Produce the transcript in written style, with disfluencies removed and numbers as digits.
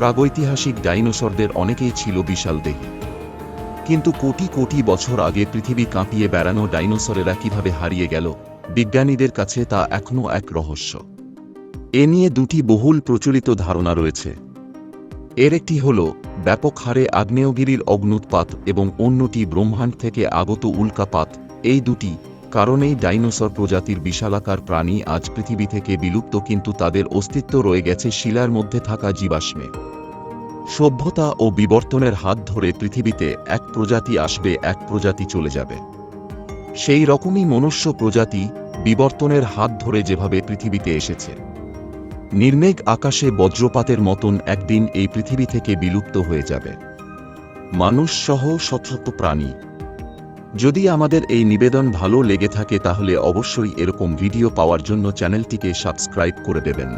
প্রাগৈতিহাসিক ডাইনোসরদের অনেকেই ছিল বিশালদেহী। কিন্তু কোটি কোটি বছর আগে পৃথিবী কাঁপিয়ে বেড়ানো ডাইনোসরেরা কিভাবে হারিয়ে গেল, বিজ্ঞানীদের কাছে তা এখনও এক রহস্য। এ নিয়ে দুটি বহুল প্রচলিত ধারণা রয়েছে। এর একটি হল ব্যাপক হারে আগ্নেয়গিরির অগ্ন্যুৎপাত এবং অন্যটি ব্রহ্মাণ্ড থেকে আগত উল্কাপাত। এই দুটি কারণেই ডাইনোসর প্রজাতির বিশালাকার প্রাণী আজ পৃথিবী থেকে বিলুপ্ত, কিন্তু তাদের অস্তিত্ব রয়ে গেছে শিলার মধ্যে থাকা জীবাশ্মে। সভ্যতা ও বিবর্তনের হাত ধরে পৃথিবীতে এক প্রজাতি আসবে, এক প্রজাতি চলে যাবে। সেই রকমই মনুষ্য প্রজাতি বিবর্তনের হাত ধরে যেভাবে পৃথিবীতে এসেছে, নির্মেঘ আকাশে বজ্রপাতের মতন একদিন এই পৃথিবী থেকে বিলুপ্ত হয়ে যাবে, মানুষ সহ শত শত প্রাণী। যদি আমাদের এই নিবেদন ভালো লেগে থাকে তাহলে অবশ্যই এরকম ভিডিও পাওয়ার জন্য চ্যানেলটিকে সাবস্ক্রাইব করে দেবেন।